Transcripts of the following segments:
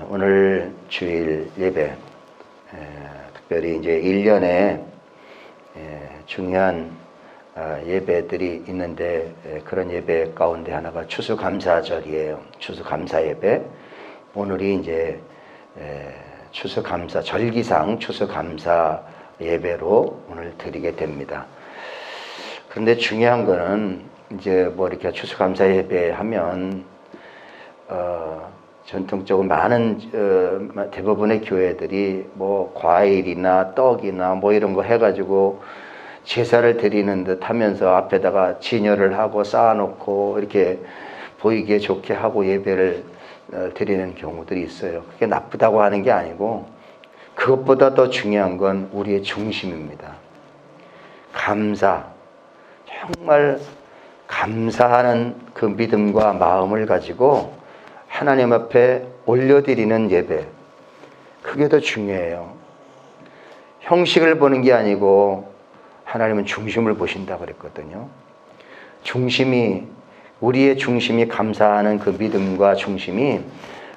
오늘 주일 예배, 특별히 이제 1년에 중요한 예배들이 있는데 그런 예배 가운데 하나가 추수감사절이에요. 추수감사 예배. 오늘이 이제 추수감사 절기상 추수감사 예배로 오늘 드리게 됩니다. 그런데 중요한 거는 이제 뭐 이렇게 추수감사 예배 하면 전통적으로 많은 대부분의 교회들이 뭐 과일이나 떡이나 뭐 이런 거 해가지고 제사를 드리는 듯 하면서 앞에다가 진열을 하고 쌓아놓고 이렇게 보이기에 좋게 하고 예배를 드리는 경우들이 있어요. 그게 나쁘다고 하는 게 아니고 그것보다 더 중요한 건 우리의 중심입니다. 감사, 정말 감사하는 그 믿음과 마음을 가지고 하나님 앞에 올려드리는 예배, 그게 더 중요해요. 형식을 보는 게 아니고 하나님은 중심을 보신다고 그랬거든요. 우리의 중심이 감사하는 그 믿음과 중심이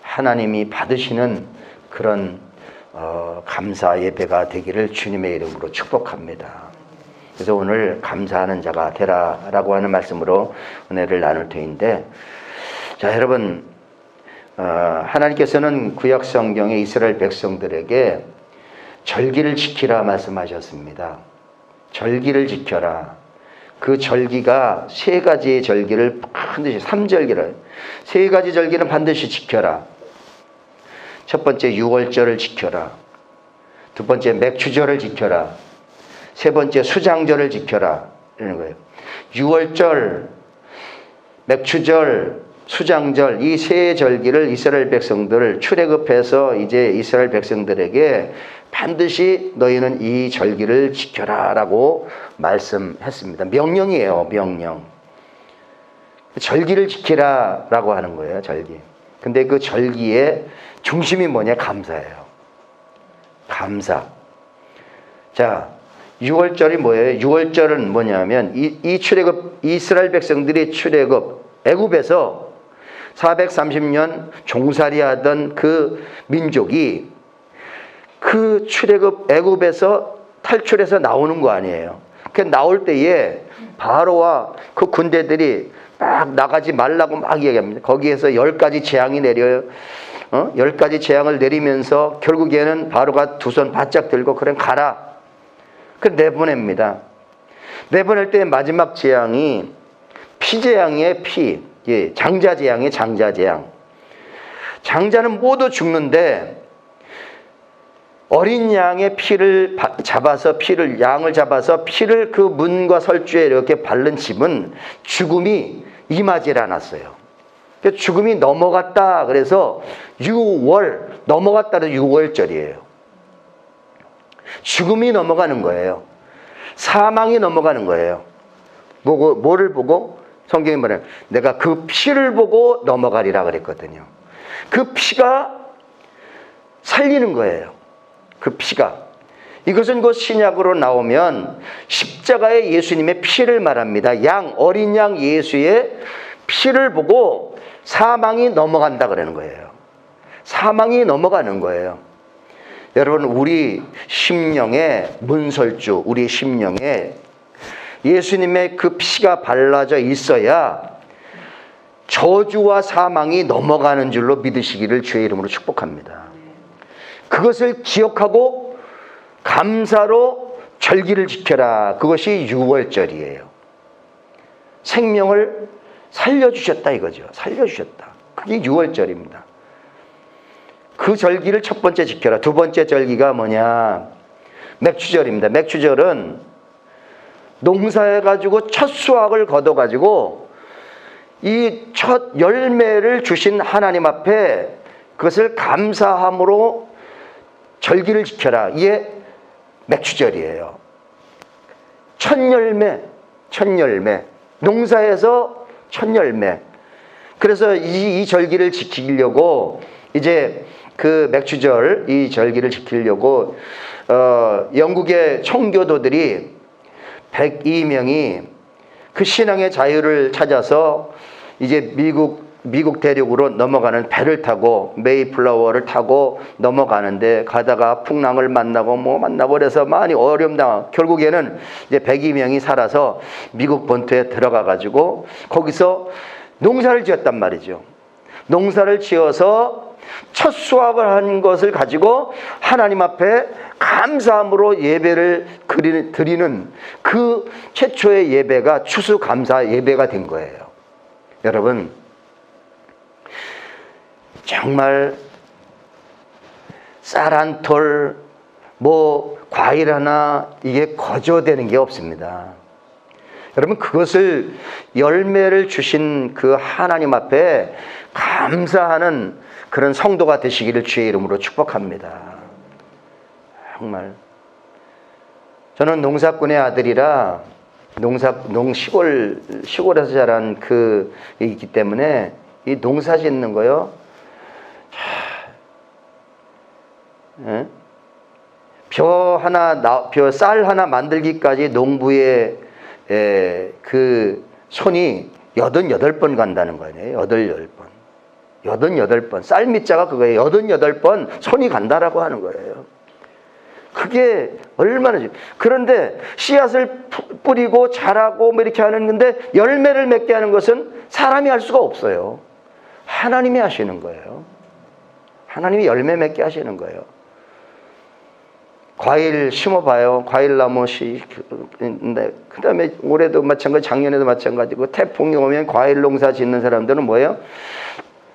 하나님이 받으시는 그런 감사 예배가 되기를 주님의 이름으로 축복합니다. 그래서 오늘 감사하는 자가 되라라고 하는 말씀으로 은혜를 나눌 터인데, 자, 여러분, 하나님께서는 구약 성경에 이스라엘 백성들에게 절기를 지키라 말씀하셨습니다. 절기를 지켜라. 그 절기가 세 가지의 절기를 반드시, 3절기를, 세 가지 절기는 반드시 지켜라. 첫 번째 유월절을 지켜라. 두 번째 맥추절을 지켜라. 세 번째 수장절을 지켜라. 이러는 거예요. 유월절, 맥추절, 수장절, 이 세 절기를 이스라엘 백성들 출애굽해서 이제 이스라엘 백성들에게 반드시 너희는 이 절기를 지켜라 라고 말씀했습니다. 명령이에요. 명령. 절기를 지키라 라고 하는 거예요. 절기. 근데 그 절기의 중심이 뭐냐? 감사예요. 감사. 자, 6월절이 뭐예요? 6월절은 뭐냐면 이 출애굽, 이스라엘 백성들이 출애굽 애굽에서 430년 종살이 하던 그 민족이 그 출애굽 애굽에서 탈출해서 나오는 거 아니에요. 그 나올 때에 바로와 그 군대들이 막 나가지 말라고 막 얘기합니다. 거기에서 10가지 재앙이 내려요. 10가지 재앙을 내리면서 결국에는 바로가 두 손 바짝 들고 그래 가라. 그 내보냅니다. 내보낼 때 마지막 재앙이 피재앙이에요. 피. 예, 장자재앙이에요. 장자재앙. 장자는 모두 죽는데 어린 양의 피를 잡아서 양을 잡아서 피를 그 문과 설주에 이렇게 바른 집은 죽음이 임하질 않았어요. 죽음이 넘어갔다. 그래서 6월 넘어갔다. 6월절이에요. 죽음이 넘어가는 거예요. 사망이 넘어가는 거예요. 뭐를 보고? 성경이 말해요. 내가 그 피를 보고 넘어가리라 그랬거든요. 그 피가 살리는 거예요. 그 피가. 이것은 곧 신약으로 나오면 십자가의 예수님의 피를 말합니다. 어린 양 예수의 피를 보고 사망이 넘어간다 그러는 거예요. 사망이 넘어가는 거예요. 여러분, 우리 심령의 문설주, 우리 심령에 예수님의 그 피가 발라져 있어야 저주와 사망이 넘어가는 줄로 믿으시기를 주의 이름으로 축복합니다. 그것을 기억하고 감사로 절기를 지켜라. 그것이 6월절이에요. 생명을 살려주셨다 이거죠. 살려주셨다. 그게 6월절입니다. 그 절기를 첫 번째 지켜라. 두 번째 절기가 뭐냐? 맥추절입니다. 맥추절은 농사해가지고 첫 수확을 거둬가지고 이 첫 열매를 주신 하나님 앞에 그것을 감사함으로 절기를 지켜라. 이게 맥추절이에요. 첫 열매. 농사에서 첫 열매. 그래서 이 절기를 지키려고 이제 그 맥추절 이 절기를 지키려고 영국의 청교도들이 102명이 그 신앙의 자유를 찾아서 이제 미국 미국 대륙으로 넘어가는 배를 타고 메이플라워를 타고 넘어가는데 가다가 풍랑을 만나고 뭐 만나고 그래서 많이 어려움당 결국에는 이제 102명이 살아서 미국 본토에 들어가 가지고 거기서 농사를 지었단 말이죠. 농사를 지어서 첫 수확을 한 것을 가지고 하나님 앞에 감사함으로 예배를 드리는 그 최초의 예배가 추수감사 예배가 된 거예요. 여러분, 정말 쌀 한 톨, 뭐 과일 하나 이게 거저되는 게 없습니다. 여러분, 그것을 열매를 주신 그 하나님 앞에 감사하는 그런 성도가 되시기를 주의 이름으로 축복합니다. 정말 저는 농사꾼의 아들이라 시골에서 자란 있기 때문에 이 농사 짓는 거요. 쌀 하나 만들기까지 농부의 그 손이 88번 간다는 거예요. 88번. 쌀 밑자가 그거예요. 88번 손이 간다라고 하는 거예요. 그게 얼마나, 그런데 씨앗을 뿌리고 자라고 뭐 이렇게 하는 건데 열매를 맺게 하는 것은 사람이 할 수가 없어요. 하나님이 하시는 거예요. 하나님이 열매 맺게 하시는 거예요. 과일 심어봐요. 과일나무 그 다음에 올해도 마찬가지, 작년에도 마찬가지고, 태풍이 오면 과일 농사 짓는 사람들은 뭐예요?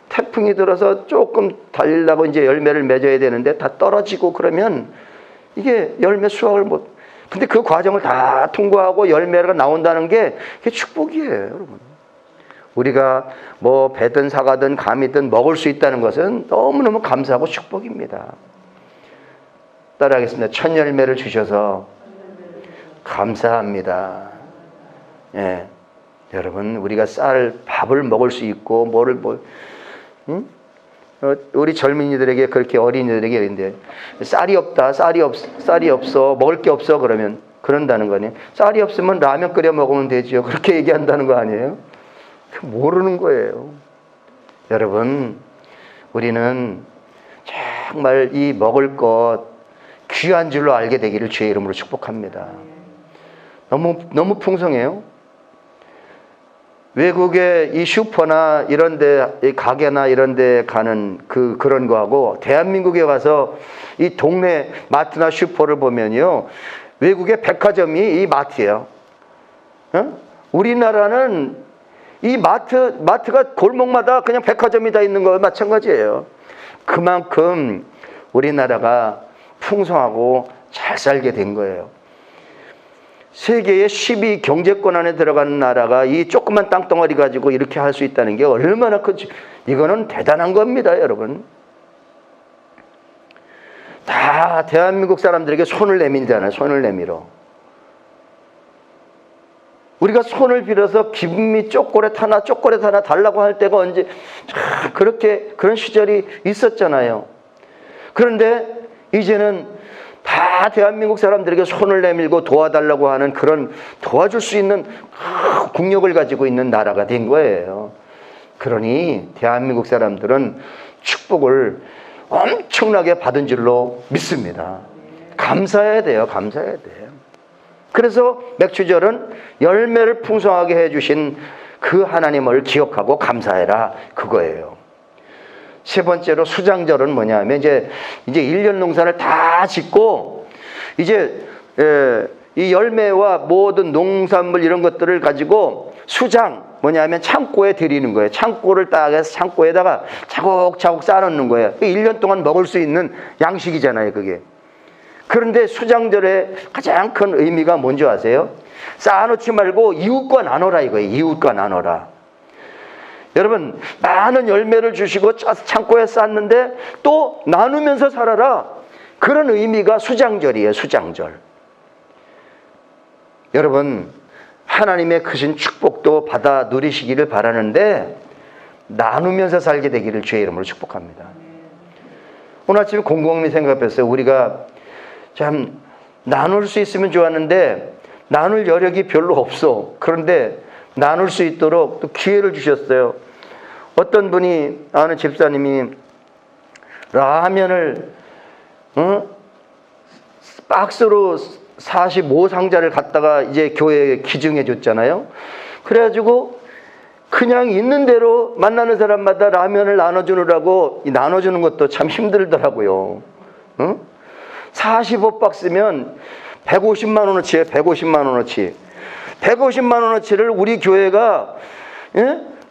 태풍이 들어서 조금 달리려고 이제 열매를 맺어야 되는데 다 떨어지고 그러면 이게 열매 수확을 근데 그 과정을 다 통과하고 열매가 나온다는 게 그게 축복이에요, 여러분. 우리가 뭐 배든 사과든 감이든 먹을 수 있다는 것은 너무너무 감사하고 축복입니다. 따라하겠습니다. 첫 열매를 주셔서 감사합니다. 예, 여러분, 우리가 밥을 먹을 수 있고 우리 젊은이들에게 그렇게 어린이들에게 이런데 쌀이 없다, 쌀이 없어, 먹을 게 없어 그러면 그런다는 거 아니에요? 쌀이 없으면 라면 끓여 먹으면 되죠. 그렇게 얘기한다는 거 아니에요? 모르는 거예요. 여러분, 우리는 정말 이 먹을 것 귀한 줄로 알게 되기를 주의 이름으로 축복합니다. 너무 풍성해요. 외국의 이 슈퍼나 이런데, 이 가게나 이런데 가는 그런 거하고 대한민국에 와서 이 동네 마트나 슈퍼를 보면요, 외국의 백화점이 이 마트예요. 우리나라는 이 마트가 골목마다 그냥 백화점이 다 있는 거와 마찬가지예요. 그만큼 우리나라가 풍성하고 잘 살게 된 거예요. 세계의 10위 경제권 안에 들어가는 나라가 이 조그만 땅덩어리 가지고 이렇게 할 수 있다는 게 얼마나 큰지, 이거는 대단한 겁니다, 여러분. 다 대한민국 사람들에게 손을 내밀잖아요. 손을 내밀어. 우리가 손을 빌어서 김미 초콜릿 하나 달라고 할 때가 언제, 그런 시절이 있었잖아요. 그런데 이제는 다 대한민국 사람들에게 손을 내밀고 도와달라고 하는 그런, 도와줄 수 있는 국력을 가지고 있는 나라가 된 거예요. 그러니 대한민국 사람들은 축복을 엄청나게 받은 줄로 믿습니다. 감사해야 돼요. 감사해야 돼요. 그래서 맥주절은 열매를 풍성하게 해주신 그 하나님을 기억하고 감사해라, 그거예요. 세 번째로 수장절은 뭐냐면 이제 1년 농사를 다 짓고 이제 이 열매와 모든 농산물 이런 것들을 가지고 수장, 뭐냐면 창고에 드리는 거예요. 창고를 딱 해서 창고에다가 차곡차곡 쌓아놓는 거예요. 1년 동안 먹을 수 있는 양식이잖아요, 그게. 그런데 수장절의 가장 큰 의미가 뭔지 아세요? 쌓아놓지 말고 이웃과 나눠라, 이거예요. 이웃과 나눠라. 여러분, 많은 열매를 주시고 창고에 쌓았는데 또 나누면서 살아라. 그런 의미가 수장절이에요. 수장절. 여러분, 하나님의 크신 축복도 받아 누리시기를 바라는데 나누면서 살게 되기를 주의 이름으로 축복합니다. 오늘 아침에 곰곰이 생각했어요. 우리가 참 나눌 수 있으면 좋았는데 나눌 여력이 별로 없어. 그런데 나눌 수 있도록 또 기회를 주셨어요. 어떤 분이 아는 집사님이 라면을 박스로 45상자를 갖다가 이제 교회에 기증해 줬잖아요. 그래가지고 그냥 있는 대로 만나는 사람마다 라면을 나눠주느라고 나눠주는 것도 참 힘들더라고요. 45박스면 150만 원어치에 150만 원어치. 150만 원어치를 우리 교회가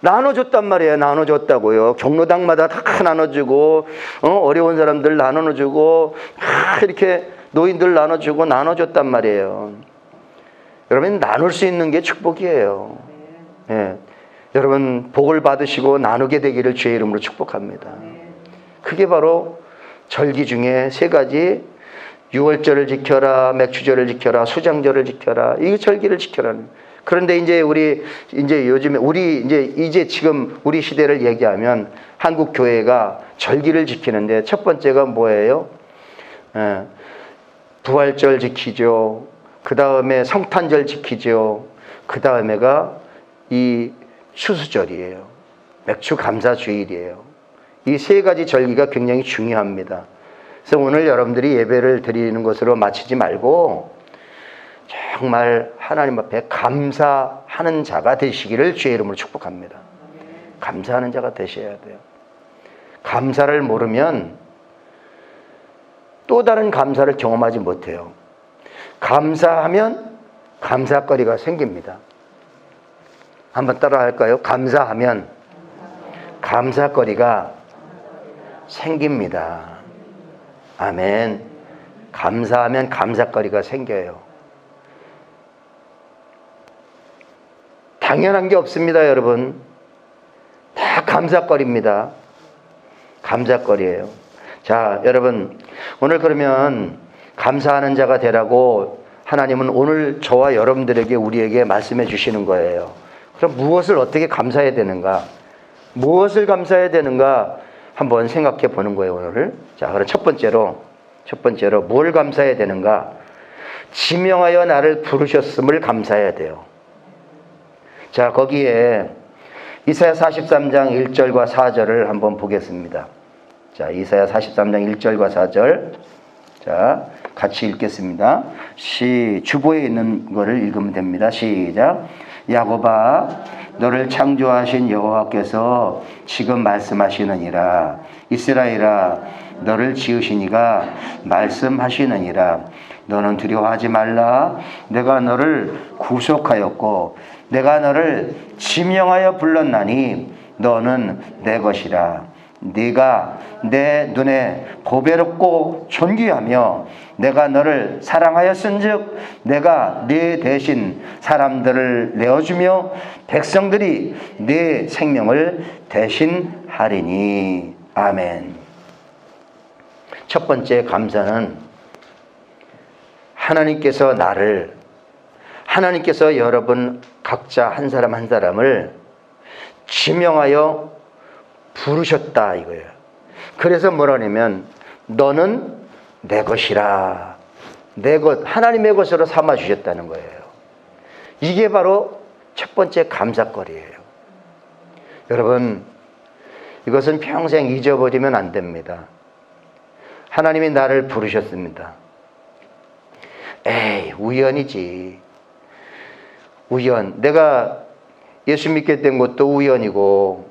나눠줬단 말이에요. 나눠줬다고요. 경로당마다 다 나눠주고 어려운 사람들 나눠주고 이렇게 노인들 나눠주고 나눠줬단 말이에요. 여러분 나눌 수 있는 게 축복이에요. 예. 여러분 복을 받으시고 나누게 되기를 주의 이름으로 축복합니다. 그게 바로 절기 중에 3가지, 유월절을 지켜라, 맥주절을 지켜라, 수장절을 지켜라, 이 절기를 지켜라는. 그런데 이제 요즘에 이제 지금 우리 시대를 얘기하면 한국 교회가 절기를 지키는데 첫 번째가 뭐예요? 부활절 지키죠. 그 다음에 성탄절 지키죠. 그 다음에가 이 추수절이에요. 맥주 감사 주일이에요. 이 3가지 절기가 굉장히 중요합니다. 그래서 오늘 여러분들이 예배를 드리는 것으로 마치지 말고 정말 하나님 앞에 감사하는 자가 되시기를 주의 이름으로 축복합니다. 감사하는 자가 되셔야 돼요. 감사를 모르면 또 다른 감사를 경험하지 못해요. 감사하면 감사거리가 생깁니다. 한번 따라 할까요? 감사하면 감사거리가 생깁니다. 아멘. 감사하면 감사거리가 생겨요. 당연한 게 없습니다, 여러분. 다 감사거리입니다. 감사거리예요. 자, 여러분, 오늘 그러면 감사하는 자가 되라고 하나님은 오늘 저와 여러분들에게 우리에게 말씀해 주시는 거예요. 그럼 무엇을 어떻게 감사해야 되는가? 무엇을 감사해야 되는가? 한번 생각해 보는 거예요, 오늘. 자, 그럼 첫 번째로 뭘 감사해야 되는가? 지명하여 나를 부르셨음을 감사해야 돼요. 자, 거기에 이사야 43장 1절과 4절을 한번 보겠습니다. 자, 이사야 43장 1절과 4절. 자, 같이 읽겠습니다. 주보에 있는 거를 읽으면 됩니다. 시작. 야곱아, 너를 창조하신 여호와께서 지금 말씀하시느니라. 이스라엘아, 너를 지으신 이가 말씀하시느니라. 너는 두려워하지 말라. 내가 너를 구속하였고 내가 너를 지명하여 불렀나니 너는 내 것이라. 네가 내 눈에 보배롭고 존귀하며 내가 너를 사랑하였은즉 내가 네 대신 사람들을 내어주며 백성들이 네 생명을 대신하리니. 아멘. 첫 번째 감사는 하나님께서 여러분 각자 한 사람 한 사람을 지명하여 부르셨다 이거예요. 그래서 뭐라냐면 너는 내 것이라. 내 것, 하나님의 것으로 삼아 주셨다는 거예요. 이게 바로 첫 번째 감사거리예요. 여러분, 이것은 평생 잊어버리면 안 됩니다. 하나님이 나를 부르셨습니다. 에이, 우연이지. 우연. 내가 예수 믿게 된 것도 우연이고,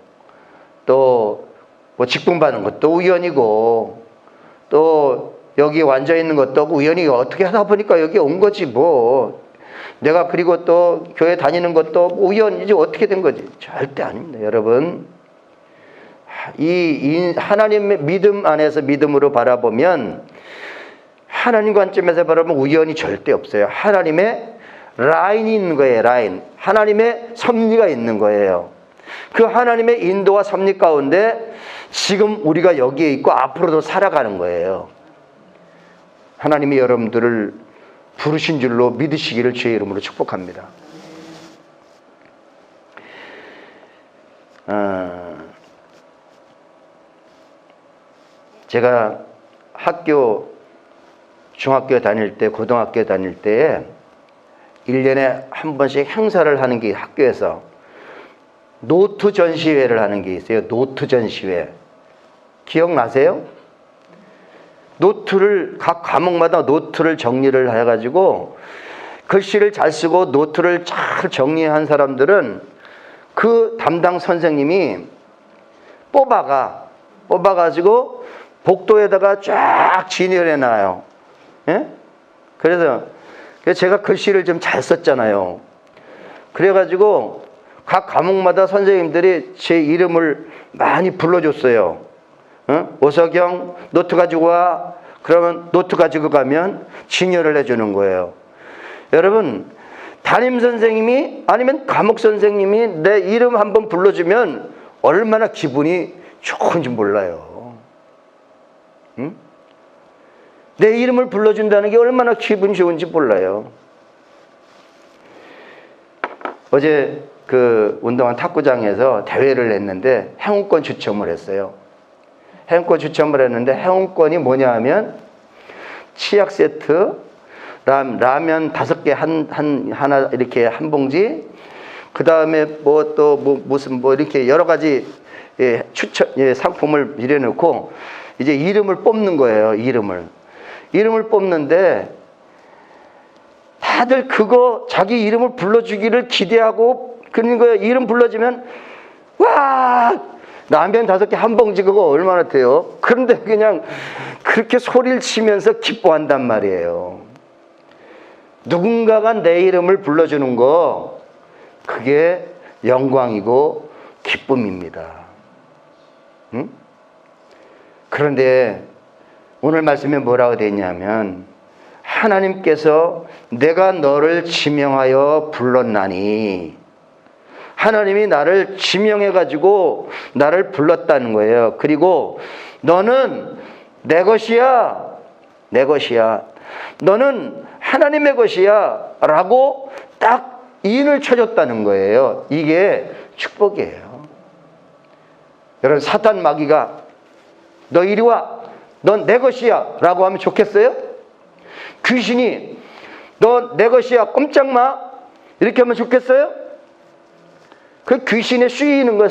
또 뭐 직분 받는 것도 우연이고, 또 여기 앉아 있는 것도 우연히 어떻게 하다 보니까 여기 온 거지 뭐. 내가 그리고 또 교회 다니는 것도 우연이지 어떻게 된 거지. 절대 아닙니다, 여러분. 이 하나님의 믿음 안에서 믿음으로 바라보면, 하나님 관점에서 바라보면 우연이 절대 없어요. 하나님의 라인이 있는 거예요. 라인. 하나님의 섭리가 있는 거예요. 그 하나님의 인도와 섭리 가운데 지금 우리가 여기에 있고 앞으로도 살아가는 거예요. 하나님이 여러분들을 부르신 줄로 믿으시기를 주의 이름으로 축복합니다. 제가 중학교 다닐 때, 고등학교 다닐 때에 1년에 한 번씩 행사를 하는 게 학교에서 노트 전시회를 하는 게 있어요. 노트 전시회. 기억나세요? 노트를, 각 과목마다 노트를 정리를 해가지고 글씨를 잘 쓰고 노트를 잘 정리한 사람들은 그 담당 선생님이 뽑아가지고 복도에다가 쫙 진열해 놔요. 예? 그래서 제가 글씨를 좀 잘 썼잖아요. 그래가지고 각 과목마다 선생님들이 제 이름을 많이 불러줬어요. 오석영 노트 가지고 와. 그러면 노트 가지고 가면 진열을 해주는 거예요. 여러분, 담임 선생님이 아니면 과목 선생님이 내 이름 한번 불러주면 얼마나 기분이 좋은지 몰라요. 응? 내 이름을 불러준다는 게 얼마나 기분이 좋은지 몰라요. 어제 그 운동화 탁구장에서 대회를 했는데 행운권 추첨을 했어요. 행운권 추첨을 했는데 행운권이 뭐냐 하면 치약 세트, 라면 5개 하나 이렇게 한 봉지, 그 다음에 뭐 또 무슨 이렇게 여러 가지 상품을 밀어놓고 이제 이름을 뽑는 거예요. 이름을 뽑는데 다들 그거 자기 이름을 불러주기를 기대하고 그런 거예요. 이름 불러주면 와, 라면 5개 한 봉지 그거 얼마나 돼요? 그런데 그냥 그렇게 소리를 치면서 기뻐한단 말이에요. 누군가가 내 이름을 불러주는 거, 그게 영광이고 기쁨입니다. 응? 그런데 오늘 말씀에 뭐라고 되어 있냐면 하나님께서 내가 너를 지명하여 불렀나니, 하나님이 나를 지명해가지고 나를 불렀다는 거예요. 그리고 너는 내 것이야. 너는 하나님의 것이야 라고 딱 인을 쳐줬다는 거예요. 이게 축복이에요. 여러분, 사탄 마귀가 너 이리 와, 넌 내 것이야 라고 하면 좋겠어요? 귀신이 너 내 것이야 꼼짝마 이렇게 하면 좋겠어요? 그 귀신에 쓰이는 거,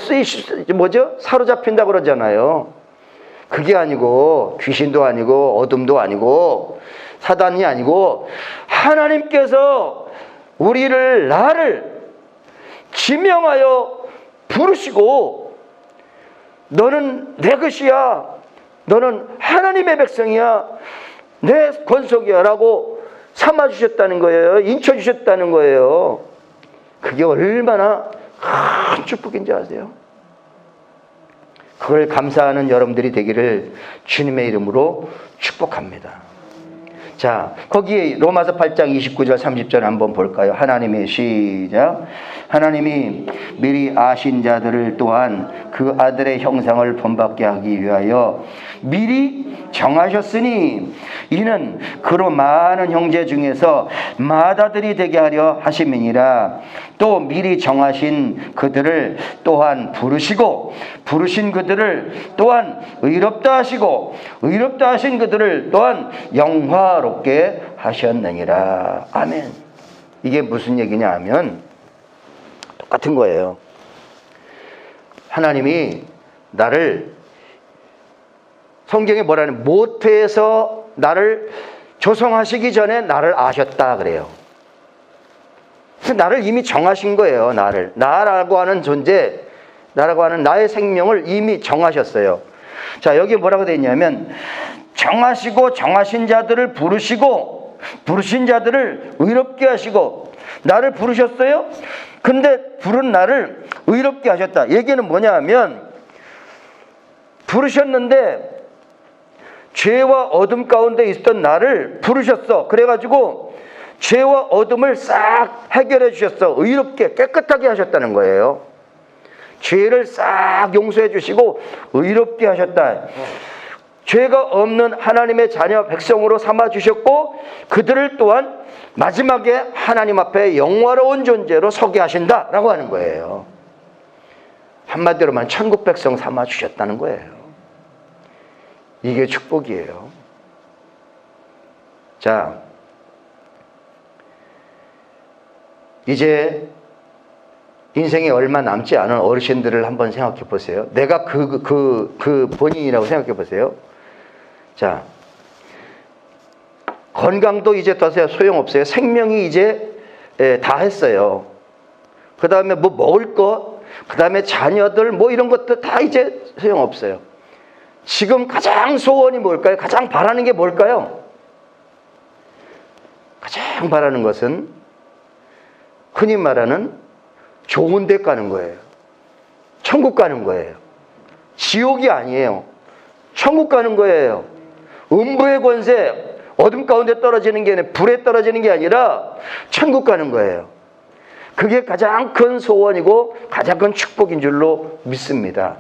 뭐죠? 사로잡힌다 그러잖아요. 그게 아니고, 귀신도 아니고 어둠도 아니고 사단이 아니고 하나님께서 나를 지명하여 부르시고 너는 내 것이야, 너는 하나님의 백성이야, 내 권속이야 라고 삼아주셨다는 거예요. 인쳐주셨다는 거예요. 그게 얼마나 큰 축복인지 아세요? 그걸 감사하는 여러분들이 되기를 주님의 이름으로 축복합니다. 자, 거기에 로마서 8장 29절 30절 한번 볼까요? 하나님의 시작. 하나님이 미리 아신 자들을 또한 그 아들의 형상을 본받게 하기 위하여 미리 정하셨으니 이는 그로 많은 형제 중에서 맏아들이 되게 하려 하심이니라. 또 미리 정하신 그들을 또한 부르시고 부르신 그들을 또한 의롭다 하시고 의롭다 하신 그들을 또한 영화롭게 하셨느니라. 아멘. 이게 무슨 얘기냐 하면 똑같은 거예요. 하나님이 나를, 성경에 뭐라는, 모태에서 나를 조성하시기 전에 나를 아셨다 그래요. 나를 이미 정하신 거예요. 나라고 하는 존재, 나라고 하는 나의 생명을 이미 정하셨어요. 자, 여기 뭐라고 되어 있냐면 정하시고 정하신 자들을 부르시고 부르신 자들을 의롭게 하시고. 나를 부르셨어요? 근데 부른 나를 의롭게 하셨다. 얘기는 뭐냐 하면 부르셨는데 죄와 어둠 가운데 있었던 나를 부르셨어. 그래가지고 죄와 어둠을 싹 해결해 주셨어. 의롭게 깨끗하게 하셨다는 거예요. 죄를 싹 용서해 주시고 의롭게 하셨다. 죄가 없는 하나님의 자녀 백성으로 삼아 주셨고 그들을 또한 마지막에 하나님 앞에 영화로운 존재로 서게 하신다라고 하는 거예요. 한마디로만 천국 백성 삼아 주셨다는 거예요. 이게 축복이에요. 자, 이제 인생에 얼마 남지 않은 어르신들을 한번 생각해 보세요. 내가 그 본인이라고 생각해 보세요. 자, 건강도 이제 더 소용없어요. 생명이 이제 다 했어요. 그 다음에 뭐 먹을 것, 그 다음에 자녀들 뭐 이런 것도 다 이제 소용없어요. 지금 가장 소원이 뭘까요? 가장 바라는 게 뭘까요? 가장 바라는 것은 흔히 말하는 좋은 데 가는 거예요. 천국 가는 거예요. 지옥이 아니에요. 천국 가는 거예요. 음부의 권세, 어둠 가운데 떨어지는 게 아니라 불에 떨어지는 게 아니라 천국 가는 거예요. 그게 가장 큰 소원이고 가장 큰 축복인 줄로 믿습니다.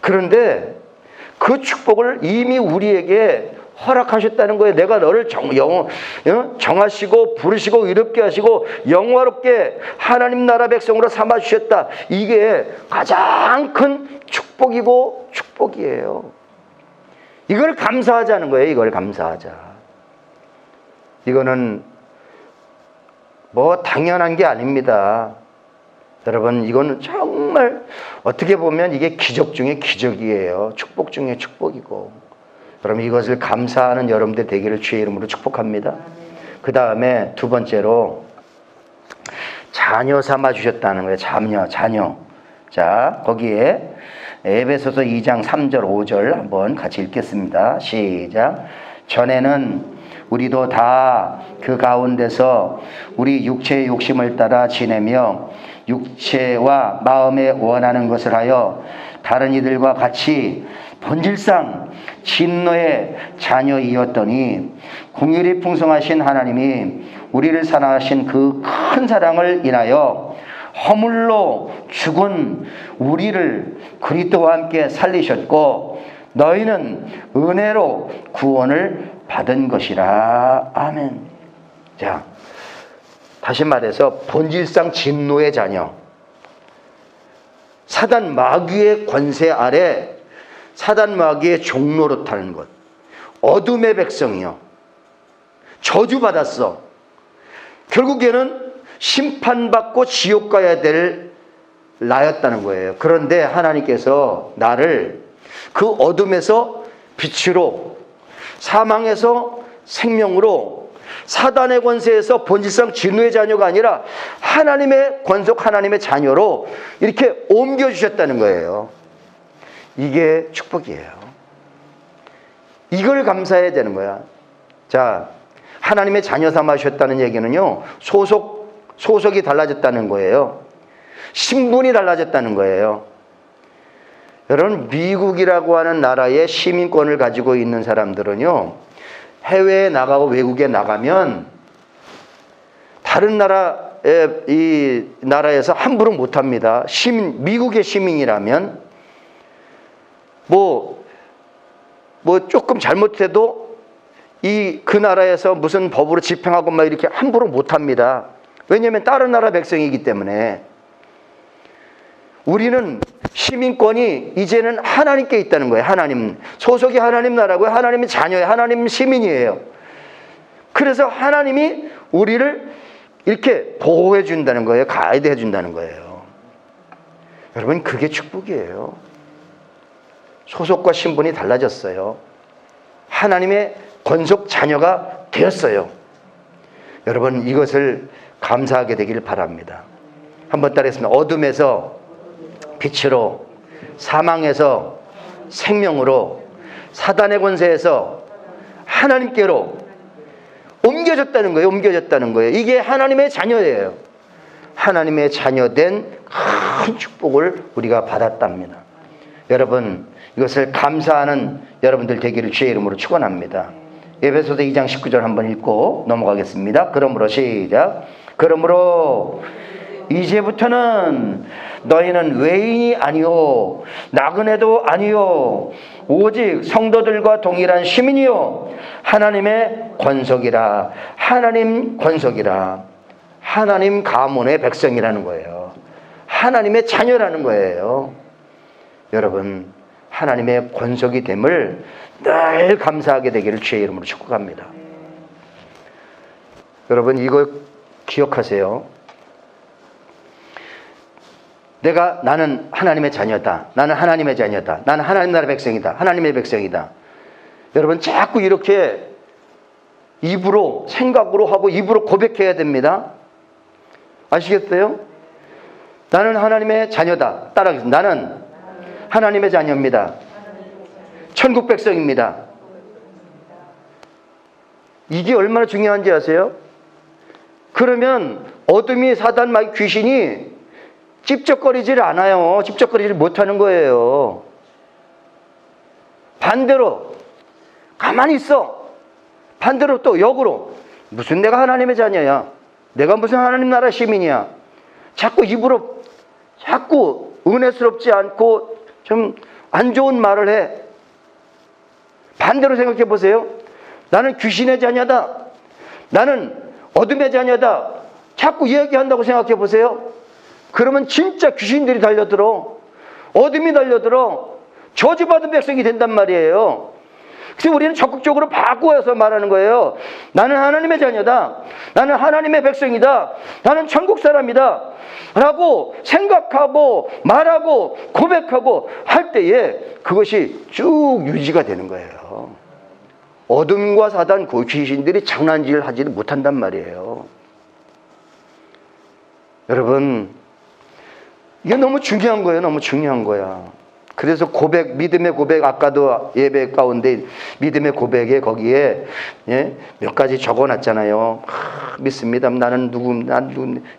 그런데 그 축복을 이미 우리에게 허락하셨다는 거예요. 내가 너를 정하시고 부르시고 의롭게 하시고 영화롭게 하나님 나라 백성으로 삼아주셨다. 이게 가장 큰 축복이고 축복이에요. 이걸 감사하자는 거예요. 이걸 감사하자. 이거는 뭐 당연한 게 아닙니다. 여러분, 이거는 정말 어떻게 보면 이게 기적 중에 기적이에요. 축복 중에 축복이고. 그럼 이것을 감사하는 여러분들 되기를 주의 이름으로 축복합니다. 그 다음에 두 번째로 자녀 삼아 주셨다는 거예요. 자녀. 자, 거기에 에베소서 2장 3절 5절 한번 같이 읽겠습니다. 시작. 전에는 우리도 다 그 가운데서 우리 육체의 욕심을 따라 지내며 육체와 마음에 원하는 것을 하여 다른 이들과 같이 본질상 진노의 자녀이었더니 긍휼이 풍성하신 하나님이 우리를 사랑하신 그 큰 사랑을 인하여 허물로 죽은 우리를 그리스도와 함께 살리셨고 너희는 은혜로 구원을 받은 것이라. 아멘. 자, 다시 말해서 본질상 진노의 자녀, 사단 마귀의 권세 아래 사단 마귀의 종로로 타는 것, 어둠의 백성이요, 저주받았어. 결국에는 심판받고 지옥 가야 될 나였다는 거예요. 그런데 하나님께서 나를 그 어둠에서 빛으로, 사망에서 생명으로, 사단의 권세에서 본질상 진노의 자녀가 아니라 하나님의 권속, 하나님의 자녀로 이렇게 옮겨주셨다는 거예요. 이게 축복이에요. 이걸 감사해야 되는 거야. 자, 하나님의 자녀 삼아주셨다는 얘기는요, 소속이 달라졌다는 거예요. 신분이 달라졌다는 거예요. 여러분, 미국이라고 하는 나라의 시민권을 가지고 있는 사람들은요, 해외에 나가고 외국에 나가면 다른 이 나라에서 함부로 못합니다. 미국의 시민이라면 뭐 조금 잘못해도 그 나라에서 무슨 법으로 집행하고 막 이렇게 함부로 못합니다. 왜냐하면 다른 나라 백성이기 때문에. 우리는 시민권이 이제는 하나님께 있다는 거예요. 하나님. 소속이 하나님 나라고요. 하나님의 자녀예요. 하나님 시민이에요. 그래서 하나님이 우리를 이렇게 보호해 준다는 거예요. 가이드 해 준다는 거예요. 여러분, 그게 축복이에요. 소속과 신분이 달라졌어요. 하나님의 권속 자녀가 되었어요. 여러분, 이것을 감사하게 되기를 바랍니다. 한번 따라했습니다. 어둠에서 빛으로, 사망에서 생명으로, 사단의 권세에서 하나님께로 옮겨졌다는 거예요. 옮겨졌다는 거예요. 이게 하나님의 자녀예요. 하나님의 자녀된 큰 축복을 우리가 받았답니다. 여러분, 이것을 감사하는 여러분들 되기를 주의 이름으로 축원합니다. 에베소서 2장 19절 한번 읽고 넘어가겠습니다. 그러므로 시작. 그러므로 이제부터는 너희는 외인이 아니요 나그네도 아니요 오직 성도들과 동일한 시민이요 하나님의 권속이라. 하나님 권속이라. 하나님 가문의 백성이라는 거예요. 하나님의 자녀라는 거예요. 여러분, 하나님의 권속이 됨을 늘 감사하게 되기를 주의 이름으로 축복합니다. 여러분, 이거 기억하세요. 나는 하나님의 자녀다. 나는 하나님의 자녀다. 나는 하나님 나라의 백성이다. 하나님의 백성이다. 여러분 자꾸 이렇게 입으로 생각으로 하고 입으로 고백해야 됩니다. 아시겠어요? 나는 하나님의 자녀다. 따라하겠습니다. 나는 하나님의 자녀입니다. 천국 백성입니다. 이게 얼마나 중요한지 아세요? 그러면 어둠이 사단 마귀 귀신이 찝쩍거리질 않아요. 찝쩍거리질 못하는 거예요. 반대로 가만히 있어. 반대로 또 역으로 무슨 내가 하나님의 자녀야. 내가 무슨 하나님 나라 시민이야. 자꾸 입으로 자꾸 은혜스럽지 않고 좀 안 좋은 말을 해. 반대로 생각해 보세요. 나는 귀신의 자녀다. 나는 어둠의 자녀다. 자꾸 이야기한다고 생각해 보세요. 그러면 진짜 귀신들이 달려들어. 어둠이 달려들어. 저주받은 백성이 된단 말이에요. 그래서 우리는 적극적으로 바꾸어서 말하는 거예요. 나는 하나님의 자녀다. 나는 하나님의 백성이다. 나는 천국 사람이다. 라고 생각하고 말하고 고백하고 할 때에 그것이 쭉 유지가 되는 거예요. 어둠과 사단 그 귀신들이 장난질을 하지를 못한단 말이에요. 여러분, 이게 너무 중요한 거예요. 너무 중요한 거야. 그래서 고백, 믿음의 고백, 아까도 예배 가운데 믿음의 고백에 거기에 몇 가지 적어놨잖아요. 믿습니다. 나는 누구,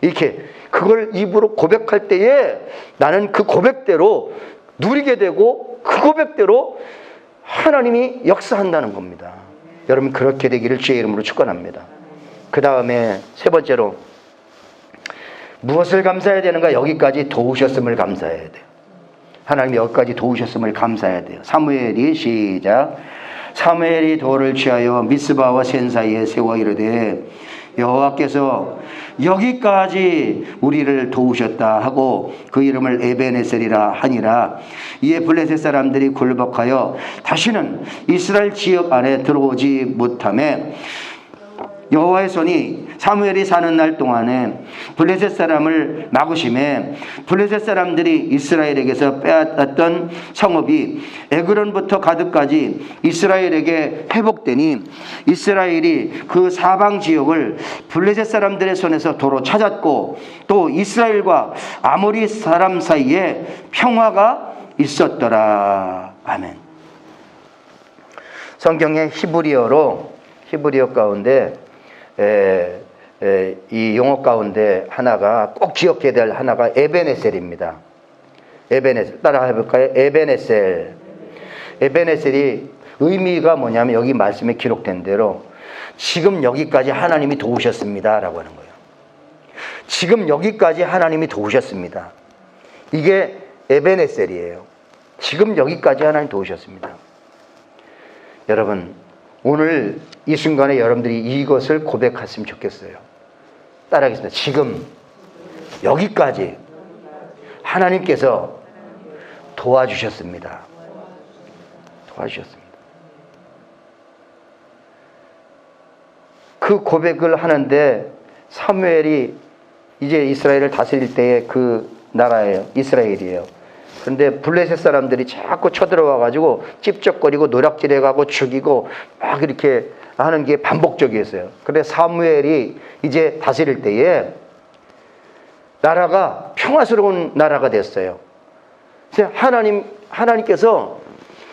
이렇게 그걸 입으로 고백할 때에 나는 그 고백대로 누리게 되고 그 고백대로 하나님이 역사한다는 겁니다. 여러분 그렇게 되기를 주의 이름으로 축원합니다. 그 다음에 세 번째로 무엇을 감사해야 되는가? 여기까지 도우셨음을 감사해야 돼요. 하나님이 여기까지 도우셨음을 감사해야 돼요. 사무엘이 시작. 사무엘이 돌을 취하여 미스바와 센 사이에 세워 이르되 여호와께서 여기까지 우리를 도우셨다 하고 그 이름을 에베네셀이라 하니라. 이에 블레셋 사람들이 굴복하여 다시는 이스라엘 지역 안에 들어오지 못하매 여호와의 손이 사무엘이 사는 날 동안에 블레셋 사람을 막으심에 블레셋 사람들이 이스라엘에게서 빼앗았던 성읍이 에그론부터 가드까지 이스라엘에게 회복되니 이스라엘이 그 사방 지역을 블레셋 사람들의 손에서 도로 찾았고 또 이스라엘과 아모리 사람 사이에 평화가 있었더라. 아멘. 성경의 히브리어 가운데 이 용어 가운데 하나가 꼭 기억해야 될 하나가 에베네셀입니다. 에베네셀 따라 해볼까요? 에베네셀. 에베네셀이 의미가 뭐냐면 여기 말씀에 기록된 대로 지금 여기까지 하나님이 도우셨습니다 라고 하는 거예요. 지금 여기까지 하나님이 도우셨습니다. 이게 에베네셀이에요. 지금 여기까지 하나님 도우셨습니다. 여러분 오늘 이 순간에 여러분들이 이것을 고백했으면 좋겠어요. 따라하겠습니다. 지금 여기까지 하나님께서 도와주셨습니다. 도와주셨습니다. 그 고백을 하는데 사무엘이 이제 이스라엘을 다스릴 때의 그 나라예요. 이스라엘이에요. 그런데 블레셋 사람들이 자꾸 쳐들어와 가지고 찝쩍거리고 노략질해가고 죽이고 막 이렇게 하는 게 반복적이었어요. 그런데 사무엘이 이제 다스릴 때에 나라가 평화스러운 나라가 됐어요. 그래서 하나님께서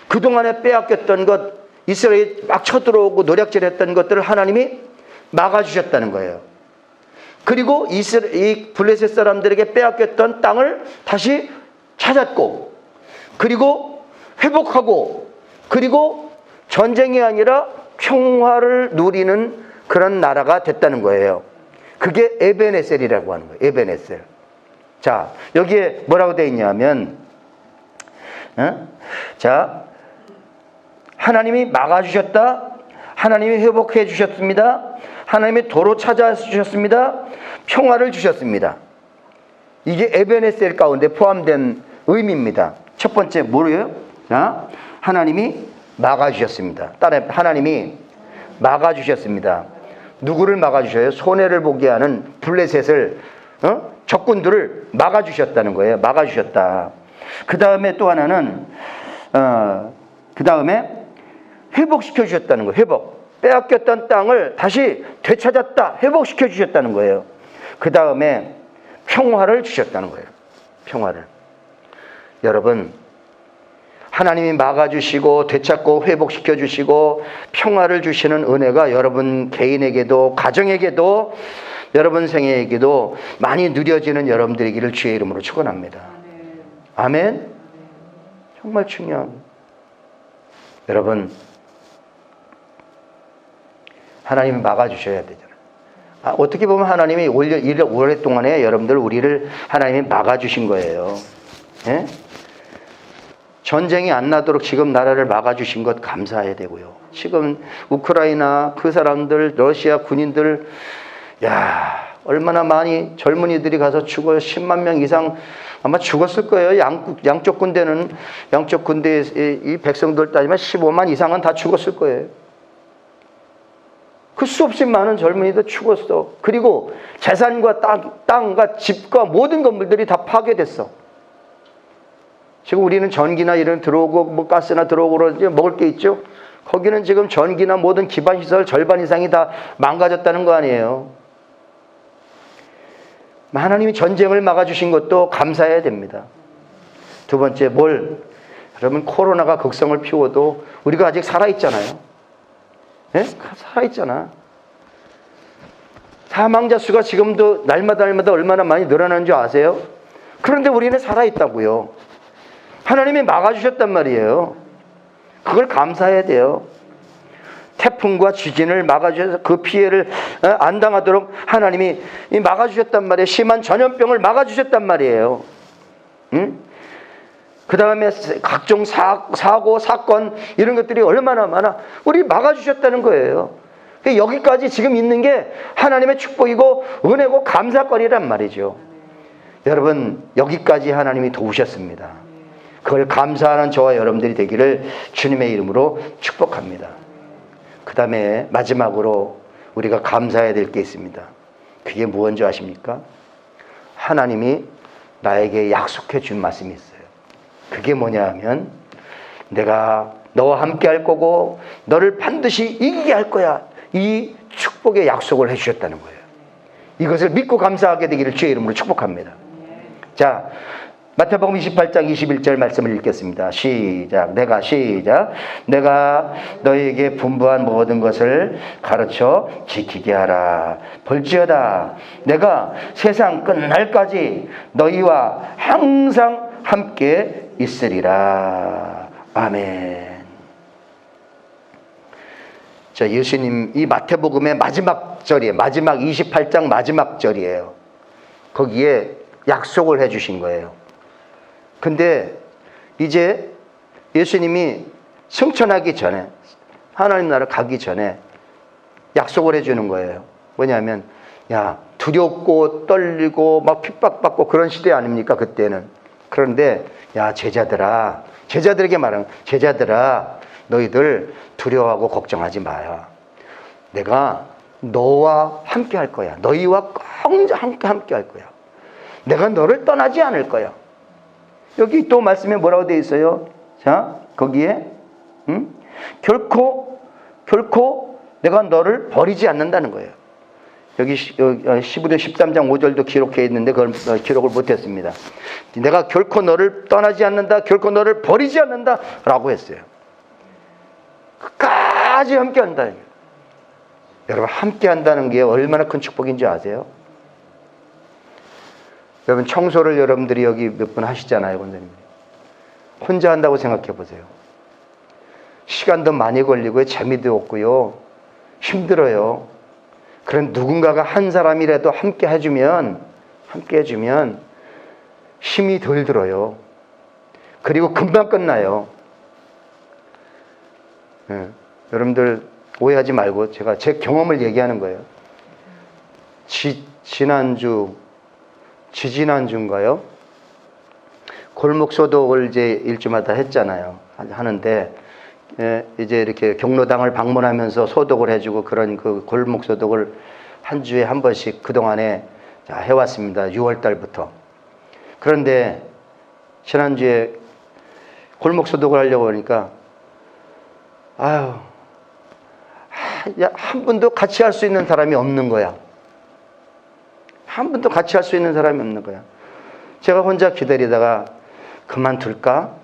그동안에 빼앗겼던 것, 이스라엘이 막 쳐들어오고 노략질했던 것들을 하나님이 막아주셨다는 거예요. 그리고 이 블레셋 사람들에게 빼앗겼던 땅을 다시 찾았고, 그리고 회복하고, 그리고 전쟁이 아니라 평화를 누리는 그런 나라가 됐다는 거예요. 그게 에베네셀이라고 하는 거예요. 에베네셀. 자, 여기에 뭐라고 되어 있냐면, 자, 하나님이 막아주셨다. 하나님이 회복해 주셨습니다. 하나님이 도로 찾아주셨습니다. 평화를 주셨습니다. 이게 에베네셀 가운데 포함된 의미입니다. 첫 번째 뭐예요? 자, 하나님이 막아주셨습니다. 따라 하나님이 막아주셨습니다. 누구를 막아주셔요? 손해를 보게 하는 블레셋을 적군들을 막아주셨다는 거예요. 막아주셨다. 그 다음에 또 하나는 그 다음에 회복시켜 주셨다는 거예요. 회복. 빼앗겼던 땅을 다시 되찾았다. 회복시켜 주셨다는 거예요. 그 다음에 평화를 주셨다는 거예요. 평화를. 여러분, 하나님이 막아주시고 되찾고 회복시켜 주시고 평화를 주시는 은혜가 여러분 개인에게도 가정에게도 여러분 생애에게도 많이 누려지는 여러분들이기를 주의 이름으로 축원합니다. 아멘. 정말 중요합니다. 여러분, 하나님이 막아주셔야 되잖아요. 어떻게 보면 하나님이 오랫동안에 여러분들 우리를 하나님이 막아주신 거예요. 예? 전쟁이 안 나도록 지금 나라를 막아주신 것 감사해야 되고요. 지금 우크라이나 그 사람들, 러시아 군인들, 얼마나 많이 젊은이들이 가서 죽어요. 10만 명 이상 아마 죽었을 거예요. 양쪽 군대의 이 백성들 따지면 15만 이상은 다 죽었을 거예요. 그 수없이 많은 젊은이들 죽었어. 그리고 재산과 땅과 집과 모든 건물들이 다 파괴됐어. 지금 우리는 전기나 이런 들어오고 뭐 가스나 들어오고 이제 먹을 게 있죠. 거기는 지금 전기나 모든 기반 시설 절반 이상이 다 망가졌다는 거 아니에요. 하나님이 전쟁을 막아주신 것도 감사해야 됩니다. 두 번째, 여러분, 코로나가 극성을 피워도 우리가 아직 살아있잖아요. 예? 살아있잖아. 사망자 수가 지금도 날마다 얼마나 많이 늘어나는 줄 아세요? 그런데 우리는 살아있다고요. 하나님이 막아주셨단 말이에요. 그걸 감사해야 돼요. 태풍과 지진을 막아주셔서 그 피해를 안 당하도록 하나님이 막아주셨단 말이에요. 심한 전염병을 막아주셨단 말이에요. 응? 그 다음에 각종 사고, 사건 이런 것들이 얼마나 많아. 우리 막아주셨다는 거예요. 여기까지 지금 있는 게 하나님의 축복이고 은혜고 감사거리란 말이죠. 여러분, 여기까지 하나님이 도우셨습니다. 그걸 감사하는 저와 여러분들이 되기를 주님의 이름으로 축복합니다. 그 다음에 마지막으로 우리가 감사해야 될 게 있습니다. 그게 무엇인지 아십니까? 하나님이 나에게 약속해 준 말씀이 있어요. 그게 뭐냐 하면 내가 너와 함께 할 거고 너를 반드시 이기게 할 거야. 이 축복의 약속을 해 주셨다는 거예요. 이것을 믿고 감사하게 되기를 주의 이름으로 축복합니다. 자, 마태복음 28장 21절 말씀을 읽겠습니다. 시작. 내가 너희에게 분부한 모든 것을 가르쳐 지키게 하라. 볼지어다 내가 세상 끝날까지 너희와 항상 함께 있으리라. 아멘. 자, 예수님 이 마태복음의 마지막 절이에요. 마지막 28장 마지막 절이에요. 거기에 약속을 해 주신 거예요. 근데 이제 예수님이 승천하기 전에, 하나님 나라 가기 전에 약속을 해주는 거예요. 뭐냐면, 두렵고 떨리고 막 핍박받고 그런 시대 아닙니까, 그때는. 그런데, 제자들에게 말하는, 제자들아, 너희들 두려워하고 걱정하지 마요. 내가 너와 함께 할 거야. 너희와 함께 할 거야. 내가 너를 떠나지 않을 거야. 여기 또 말씀에 뭐라고 되어 있어요? 자, 거기에 결코 내가 너를 버리지 않는다는 거예요. 여기 시부대 13장 5절도 기록해 있는데 그걸 기록을 못했습니다. 내가 결코 너를 떠나지 않는다, 결코 너를 버리지 않는다 라고 했어요. 끝까지 함께 한다. 여러분, 함께 한다는 게 얼마나 큰 축복인지 아세요? 여러분, 청소를 여러분들이 여기 몇 분 하시잖아요, 원장님. 혼자 한다고 생각해 보세요. 시간도 많이 걸리고요, 재미도 없고요, 힘들어요. 그런 누군가가 한 사람이라도 함께 해주면 힘이 덜 들어요. 그리고 금방 끝나요. 여러분들 오해하지 말고 제가 제 경험을 얘기하는 거예요. 지지난주인가요? 골목 소독을 이제 일주마다 했잖아요. 하는데, 이제 이렇게 경로당을 방문하면서 소독을 해주고 그런 그 골목 소독을 한 주에 한 번씩 그동안에 자, 해왔습니다. 6월 달부터. 그런데 지난주에 골목 소독을 하려고 하니까 아유, 한 분도 같이 할 수 있는 사람이 없는 거야. 한 분도 같이 할 수 있는 사람이 없는 거야. 제가 혼자 기다리다가 그만둘까?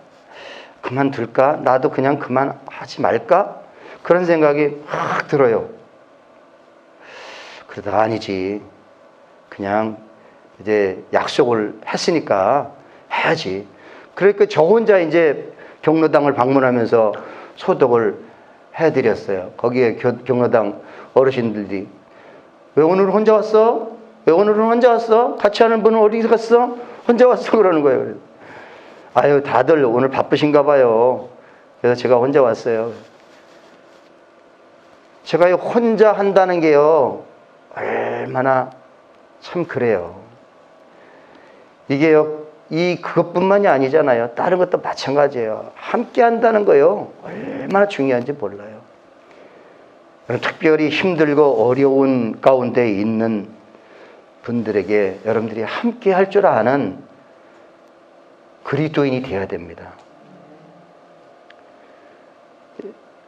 나도 그냥 그만하지 말까? 그런 생각이 확 들어요. 그러다가 아니지. 그냥 이제 약속을 했으니까 해야지. 그러니까 저 혼자 이제 경로당을 방문하면서 소독을 해드렸어요. 거기에 경로당 어르신들이 왜 오늘 혼자 왔어? 왜 오늘은 혼자 왔어? 같이 하는 분은 어디 갔어? 혼자 왔어? 그러는 거예요. 아유, 다들 오늘 바쁘신가 봐요. 그래서 제가 혼자 왔어요. 제가 혼자 한다는 게요, 얼마나 참 그래요. 이게요, 그것뿐만이 아니잖아요. 다른 것도 마찬가지예요. 함께 한다는 거요, 얼마나 중요한지 몰라요. 특별히 힘들고 어려운 가운데 있는 분들에게 여러분들이 함께 할 줄 아는 그리스도인이 되어야 됩니다.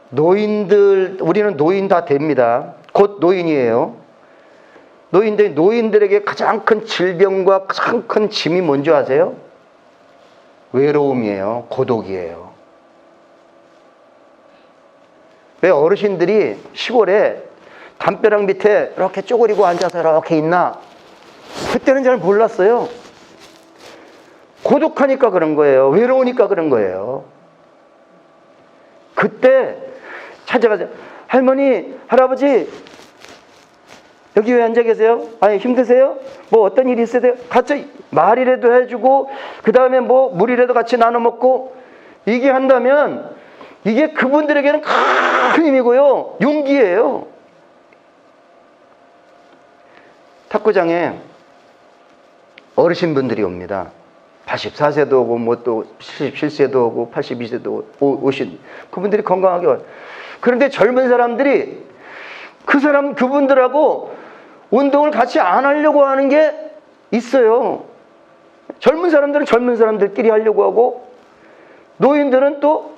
노인들, 우리는 노인 다 됩니다. 곧 노인이에요. 노인들에게 가장 큰 질병과 가장 큰 짐이 뭔지 아세요? 외로움이에요. 고독이에요. 왜 어르신들이 시골에 담벼락 밑에 이렇게 쪼그리고 앉아서 이렇게 있나? 그때는 잘 몰랐어요. 고독하니까 그런 거예요. 외로우니까 그런 거예요. 그때 찾아가서 할머니, 할아버지, 여기 왜 앉아 계세요? 아니, 힘드세요? 뭐 어떤 일이 있으세요? 같이 말이라도 해주고, 그 다음에 뭐 물이라도 같이 나눠 먹고, 이게 한다면, 이게 그분들에게는 큰 힘이고요, 용기예요. 탁구장에 어르신분들이 옵니다. 84세도 오고, 뭐 또 77세도 오고, 82세도 오신, 그분들이 건강하게 와요. 그런데 젊은 사람들이 그분들하고 운동을 같이 안 하려고 하는 게 있어요. 젊은 사람들은 젊은 사람들끼리 하려고 하고, 노인들은 또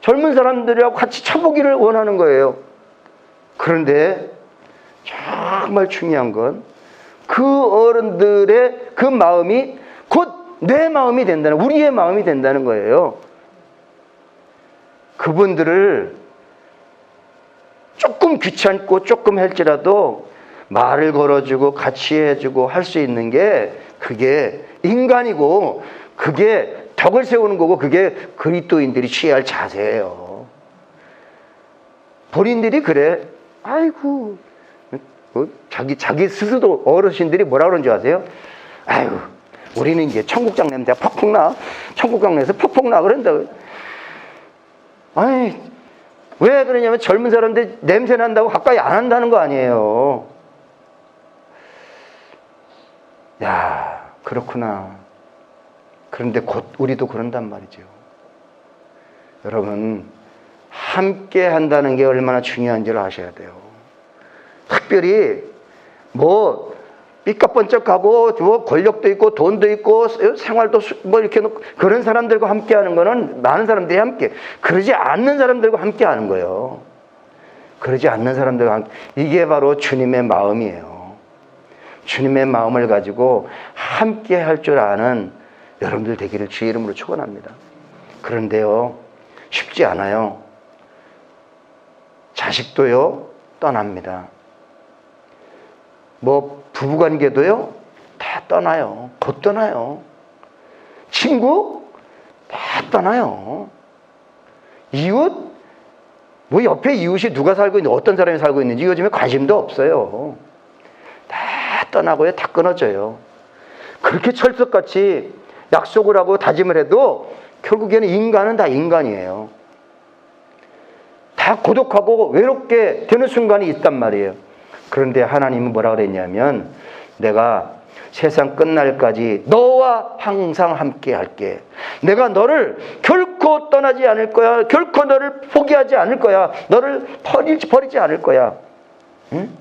젊은 사람들하고 같이 쳐보기를 원하는 거예요. 그런데 정말 중요한 건 그 어른들의 그 마음이 곧 내 마음이 된다는, 우리의 마음이 된다는 거예요. 그분들을 조금 귀찮고 조금 할지라도 말을 걸어주고 같이 해주고 할 수 있는 게, 그게 인간이고, 그게 덕을 세우는 거고, 그게 그리스도인들이 취해야 할 자세예요. 본인들이 그래, 아이고, 자기 스스로 어르신들이 뭐라 그러는 줄 아세요? 아이고, 우리는 이제 청국장 냄새가 퍽퍽 나. 청국장 냄새 퍽퍽 나. 그런다. 아니, 왜 그러냐면 젊은 사람들 냄새 난다고 가까이 안 한다는 거 아니에요. 야, 그렇구나. 그런데 곧 우리도 그런단 말이죠. 여러분, 함께 한다는 게 얼마나 중요한지를 아셔야 돼요. 특별히 뭐 삐까번쩍하고 뭐 권력도 있고 돈도 있고 생활도 뭐 이렇게 그런 사람들과 함께 하는 거는, 많은 사람들이 함께, 그러지 않는 사람들과 함께 하는 거예요. 그러지 않는 사람들과 함께, 이게 바로 주님의 마음이에요. 주님의 마음을 가지고 함께 할 줄 아는 여러분들 되기를 주의 이름으로 축원합니다. 그런데요, 쉽지 않아요. 자식도요, 떠납니다. 뭐 부부관계도요, 다 떠나요. 곧 떠나요. 친구 다 떠나요. 이웃, 뭐 옆에 이웃이 누가 살고 있는지, 어떤 사람이 살고 있는지 요즘에 관심도 없어요. 다 떠나고요, 다 끊어져요. 그렇게 철석같이 약속을 하고 다짐을 해도 결국에는 인간은 다 인간이에요. 다 고독하고 외롭게 되는 순간이 있단 말이에요. 그런데 하나님은 뭐라 그랬냐면, 내가 세상 끝날까지 너와 항상 함께 할게. 내가 너를 결코 떠나지 않을 거야. 결코 너를 포기하지 않을 거야. 너를 버리지 않을 거야. 응?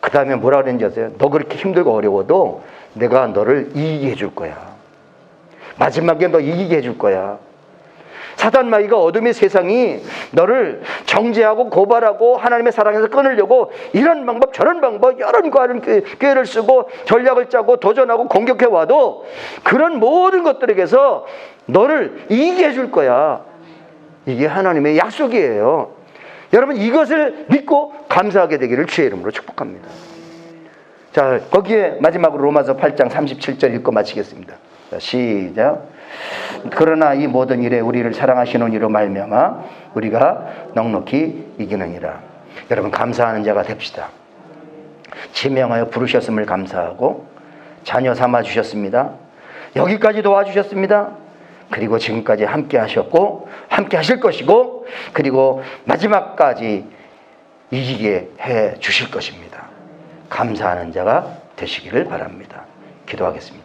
그 다음에 뭐라 그랬는지 아세요? 너 그렇게 힘들고 어려워도 내가 너를 이기게 해줄 거야. 마지막에 너 이기게 해줄 거야. 사단 마귀가 어둠의 세상이 너를 정죄하고 고발하고 하나님의 사랑에서 끊으려고 이런 방법 저런 방법 여러 꾀를 쓰고 전략을 짜고 도전하고 공격해 와도 그런 모든 것들에게서 너를 이기게 해줄 거야. 이게 하나님의 약속이에요. 여러분 이것을 믿고 감사하게 되기를 주의 이름으로 축복합니다. 자, 거기에 마지막으로 로마서 8장 37절 읽고 마치겠습니다. 자, 시작. 그러나 이 모든 일에 우리를 사랑하시는 이로 말미암아 우리가 넉넉히 이기느니라. 여러분 감사하는 자가 됩시다. 지명하여 부르셨음을 감사하고 자녀 삼아 주셨습니다. 여기까지 도와주셨습니다. 그리고 지금까지 함께 하셨고 함께 하실 것이고 그리고 마지막까지 이기게 해 주실 것입니다. 감사하는 자가 되시기를 바랍니다. 기도하겠습니다.